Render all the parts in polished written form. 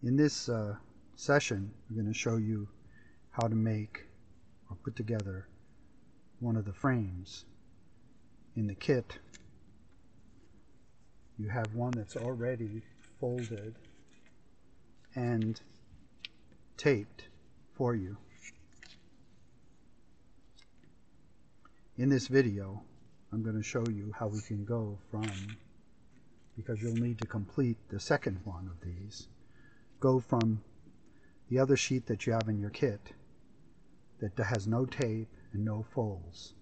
In this session, I'm going to show you how to make or put together one of the frames. In the kit, you have one that's already folded and taped for you. In this video, I'm going to show you how we can go from, because you'll need to complete the second one of these, go from the other sheet that you have in your kit that has no tape and no folds.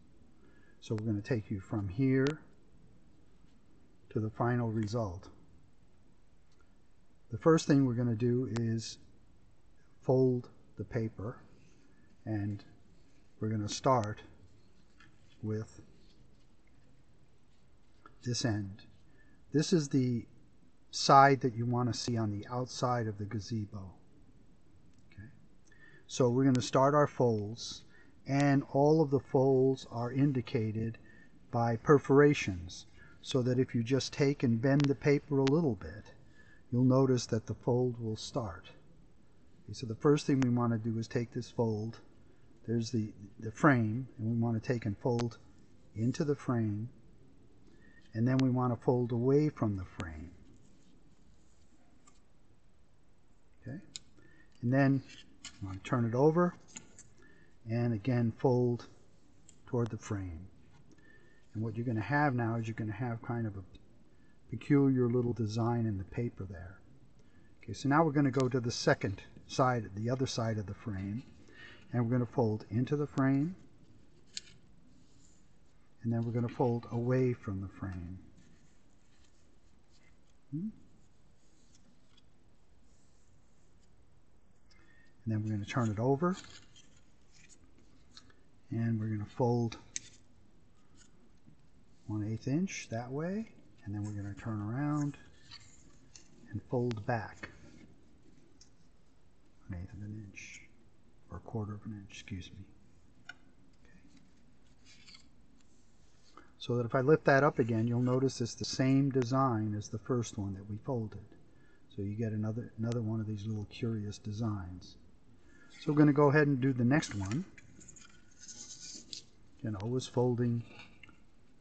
So we're going to take you from here to the final result. The first thing we're going to do is fold the paper, and we're going to start with this end. This is the side that you want to see on the outside of the gazebo. Okay. So we're going to start our folds, and all of the folds are indicated by perforations, so that if you just take and bend the paper a little bit, you'll notice that the fold will start. Okay, so the first thing we want to do is take this fold. There's the frame, and we want to take and fold into the frame, and then we want to fold away from the frame. Okay, and then you want to turn it over and again fold toward the frame. And what you're going to have now is you're going to have kind of a peculiar little design in the paper there. Okay, so now we're going to go to the second side, the other side of the frame, and we're going to fold into the frame, and then we're going to fold away from the frame. And then we're going to turn it over, and we're going to fold 1/8 inch that way, and then we're going to turn around and fold back 1/8 of an inch, or 1/4 of an inch, excuse me. So that if I lift that up again, you'll notice it's the same design as the first one that we folded. So you get another one of these little curious designs. So we're going to go ahead and do the next one. Again, always folding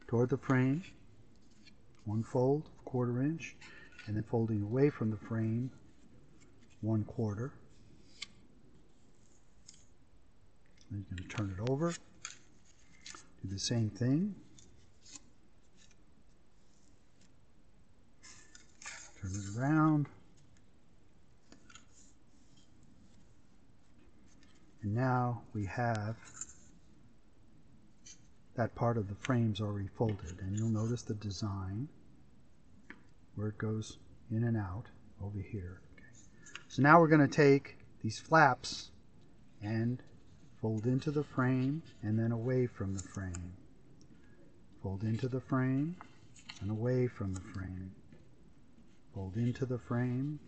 toward the frame, one fold, 1/4 inch, and then folding away from the frame, 1/4. Then you're going to turn it over, do the same thing. Turn it around, and now we have that part of the frame's already folded, and you'll notice the design where it goes in and out over here. Okay. So now we're going to take these flaps and fold into the frame and then away from the frame. Fold into the frame and away from the frame. Fold into the frame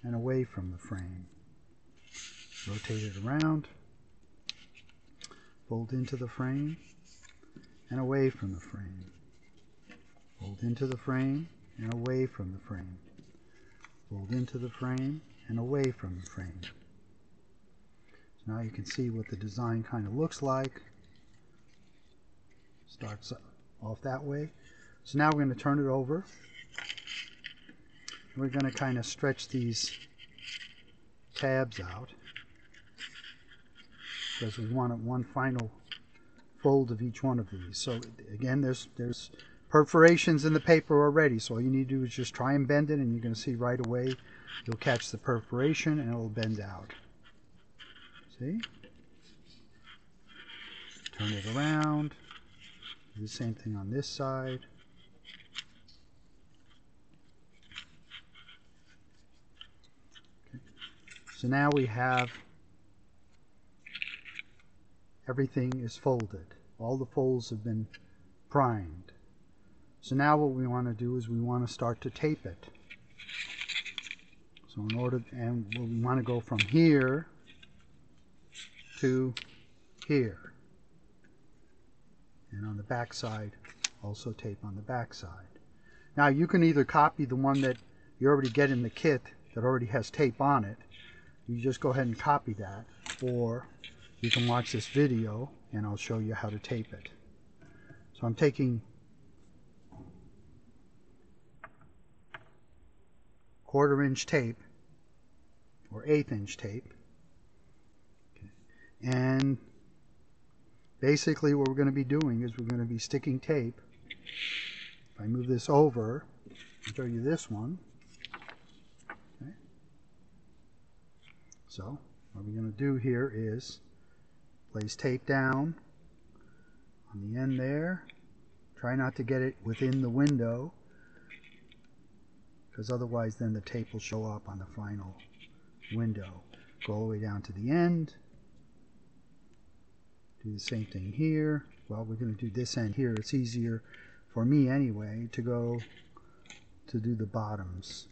and away from the frame. Rotate it around. Fold into the frame and away from the frame. Fold into the frame and away from the frame. Fold into the frame and away from the frame. So now you can see what the design kind of looks like. Starts off that way. So now we're going to turn it over. We're going to kind of stretch these tabs out, because we want one final fold of each one of these. So again, there's perforations in the paper already, so all you need to do is just try and bend it, and you're going to see right away you'll catch the perforation and it'll bend out. See? Turn it around. Do the same thing on this side. Okay. So now we have everything is folded. All the folds have been primed. So now what we want to do is we want to start to tape it. So we want to go from here to here. And on the back side, also tape on the back side. Now you can either copy the one that you already get in the kit that already has tape on it, you just go ahead and copy that, or you can watch this video and I'll show you how to tape it. So I'm taking 1/4 inch tape or 1/8 inch tape, okay. And basically what we're going to be doing is we're going to be sticking tape. If I move this over, I'll show you this one. Okay. So what we're going to do here is place tape down on the end there. Try not to get it within the window, because otherwise then the tape will show up on the final window. Go all the way down to the end. Do the same thing here. Well, we're going to do this end here. It's easier for me anyway to do the bottoms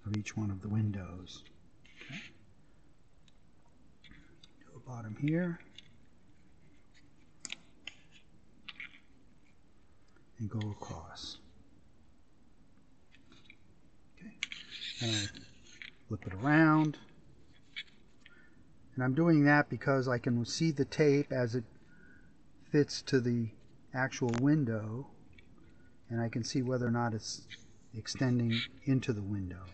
of each one of the windows. Okay. Do a bottom here and go across. Okay. And I flip it around. And I'm doing that because I can see the tape as it fits to the actual window, and I can see whether or not it's extending into the window.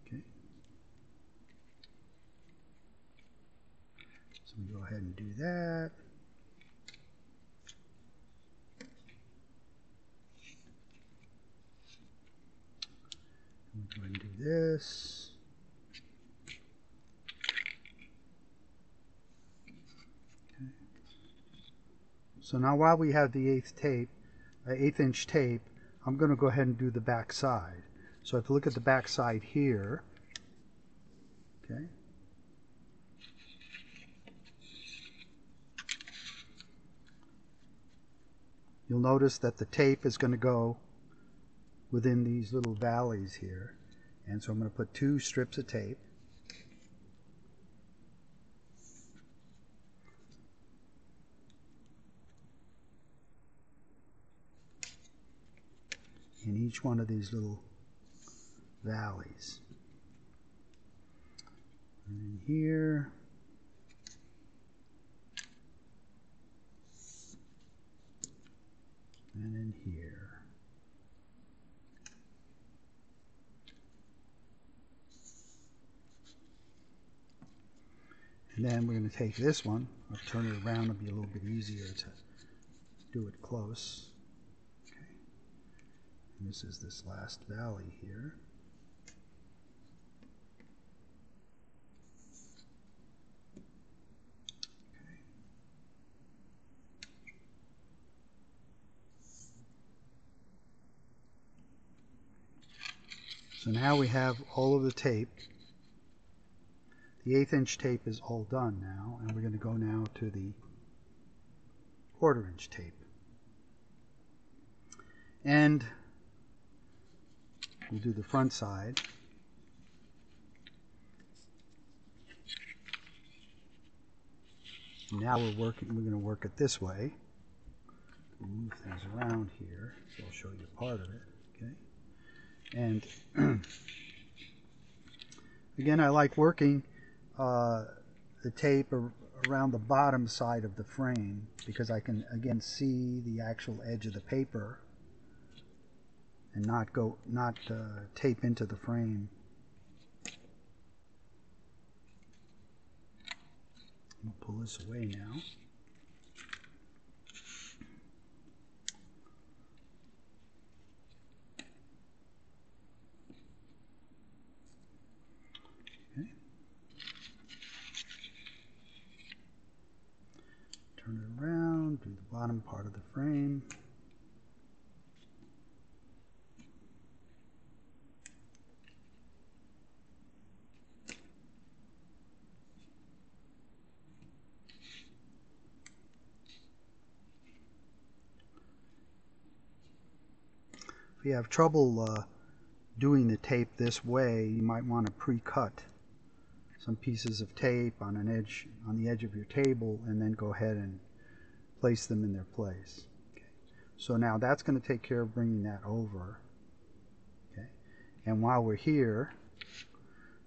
Okay. So we go ahead and do that. We'll go ahead and do this. So now while we have the 1/8 inch tape, I'm going to go ahead and do the back side. So if you look at the back side here, okay, you'll notice that the tape is going to go within these little valleys here. And so I'm going to put 2 strips of tape. In each one of these little valleys. And in here. And in here. And then we're going to take this one. I'll turn it around. It'll be a little bit easier to do it close. And this is this last valley here. Okay. So now we have all of the tape. The 1/8 inch tape is all done now, and we're going to go now to the 1/4 inch tape. And we'll do the front side. Now we're going to work it this way. Move things around here, so I'll show you part of it. Okay. And again, I like working the tape around the bottom side of the frame, because I can again see the actual edge of the paper and not tape into the frame. I'll pull this away now. Okay. Turn it around, do the bottom part of the frame. If you have trouble doing the tape this way, you might want to pre-cut some pieces of tape on the edge of your table, and then go ahead and place them in their place. Okay. So now that's going to take care of bringing that over. And while we're here,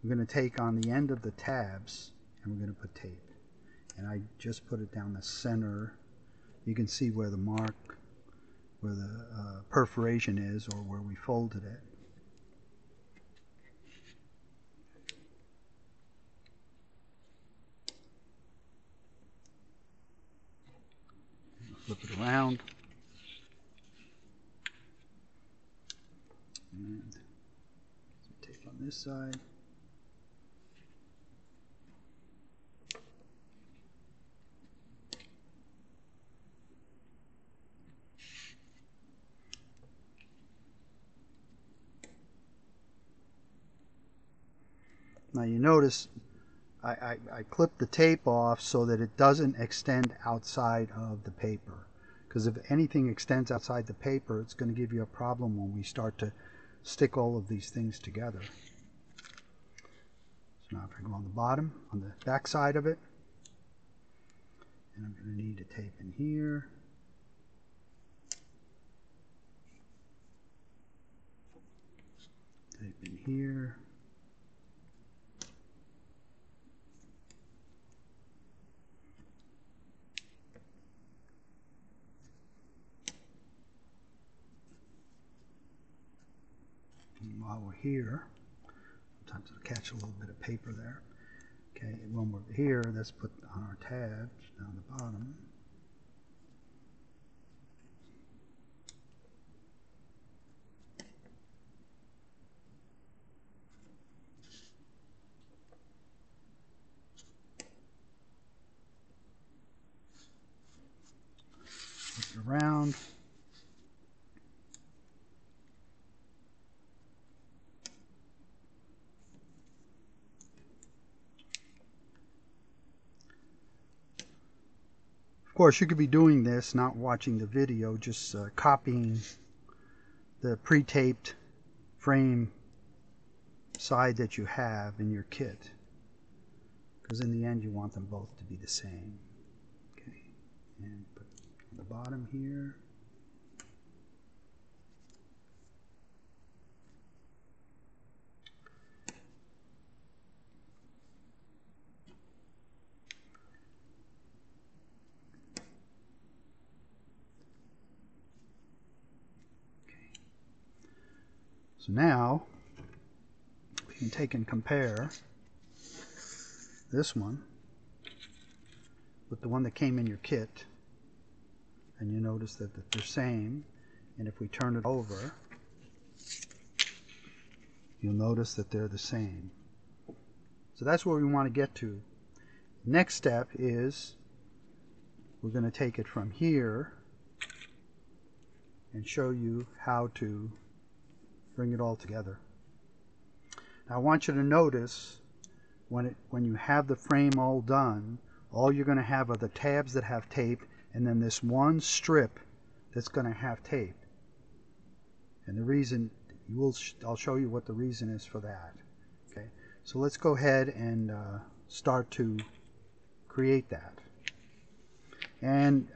we're going to take on the end of the tabs and we're going to put tape. And I just put it down the center. You can see where the mark, where the perforation is, or where we folded it. Flip it around. And some tape on this side. Now you notice I clipped the tape off so that it doesn't extend outside of the paper. Because if anything extends outside the paper, it's going to give you a problem when we start to stick all of these things together. So now if I go on the bottom, on the back side of it, and I'm going to need to tape in here. Tape in here. And while we're here, sometimes it'll catch a little bit of paper there. Okay, when we're here, let's put on our tabs down the bottom. Flip it around. Of course, you could be doing this, not watching the video, just copying the pre-taped frame side that you have in your kit. Because in the end, you want them both to be the same. Okay, and put on the bottom here. So now we can take and compare this one with the one that came in your kit, and you notice that they're the same. And if we turn it over, you'll notice that they're the same. So that's where we want to get to. Next step is we're going to take it from here and show you how to bring it all together. Now I want you to notice when you have the frame all done, all you're going to have are the tabs that have tape, and then this one strip that's going to have tape. And the reason, I'll show you what the reason is for that. Okay, so let's go ahead and start to create that. And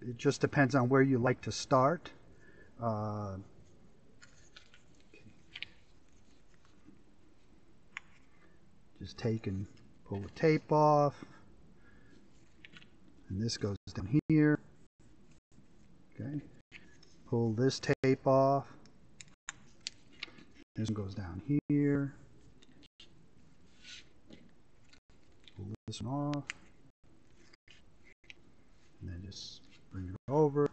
it just depends on where you like to start. Just take and pull the tape off, and this goes down here. Okay, pull this tape off. This one goes down here. Pull this one off, and then just bring it over,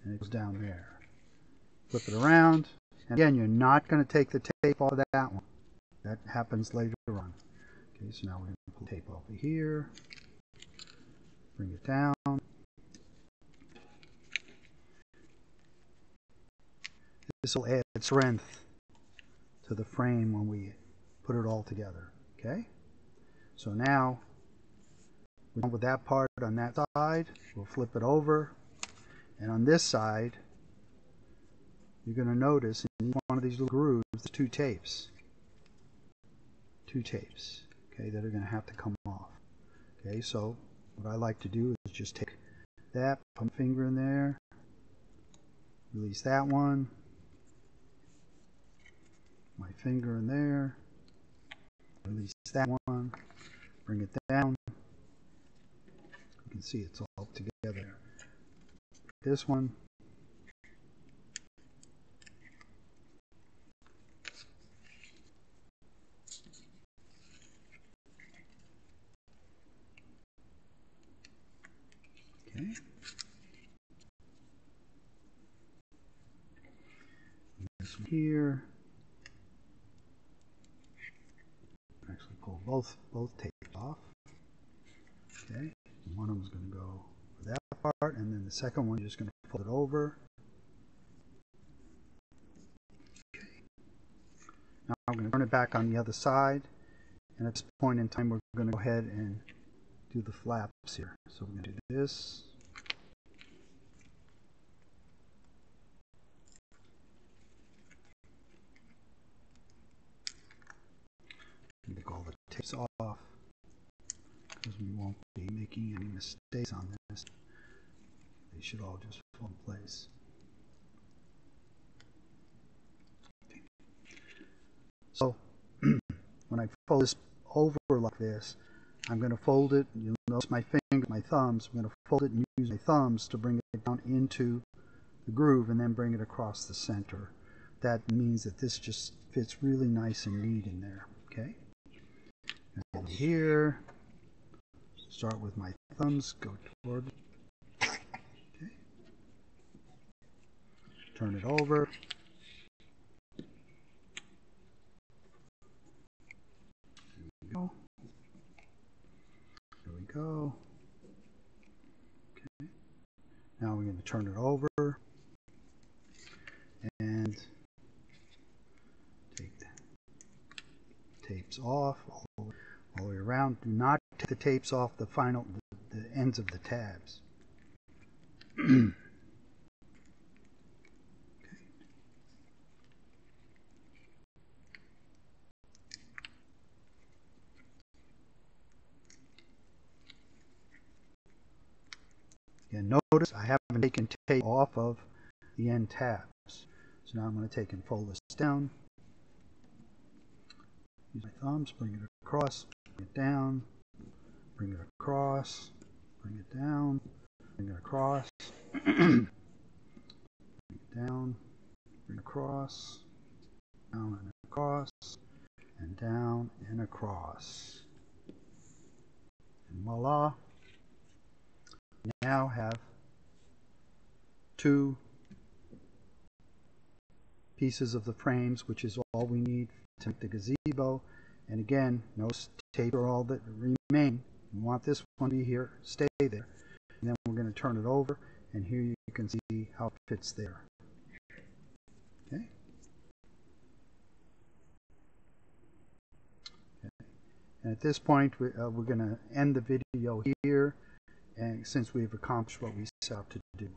and it goes down there. Flip it around, and again, you're not going to take the tape off of that one. That happens later on. Okay, so now we're going to pull the tape over here, bring it down. This will add strength to the frame when we put it all together. Okay, so now we're done with that part on that side. We'll flip it over, and on this side, you're going to notice in each one of these little grooves, there's two tapes. Two tapes, okay, that are going to have to come off. Okay, so what I like to do is just take that, put my finger in there, release that one, finger in there, release that one, bring it down. You can see it's all together. This one. Okay. This one here. Actually pull both tapes off. Okay. One of them is going to go for that part, and then the second one you're just going to fold it over. Okay. Now I'm going to turn it back on the other side, and at this point in time we're going to go ahead and do the flaps here. So we're going to do this. Take all the tapes off because we won't be making any mistakes on this. They should all just fall in place. Okay. So when I fold this over like this, I'm going to fold it. You'll notice my finger, my thumbs. I'm going to fold it and use my thumbs to bring it down into the groove and then bring it across the center. That means that this just fits really nice and neat in there. Okay. And here, start with my thumbs, go toward. Okay. Turn it over. There we go. There we go. Okay. Now we're going to turn it over and take the tapes off all the way around. Do not take the tapes off the ends of the tabs. Okay. Again, notice I haven't taken tape off of the end tabs. So now I'm going to take and fold this down. Use my thumbs, bring it across, bring it down, bring it across, bring it down, bring it across, bring it down, bring it across, down and across, and down and across. And voila, we now have two pieces of the frames, which is all we need to make the gazebo. And again, no tape are all that remain. We want this one to be here, stay there. And then we're going to turn it over, and here you can see how it fits there. Okay. And at this point, we're going to end the video here, and since we've accomplished what we set out to do.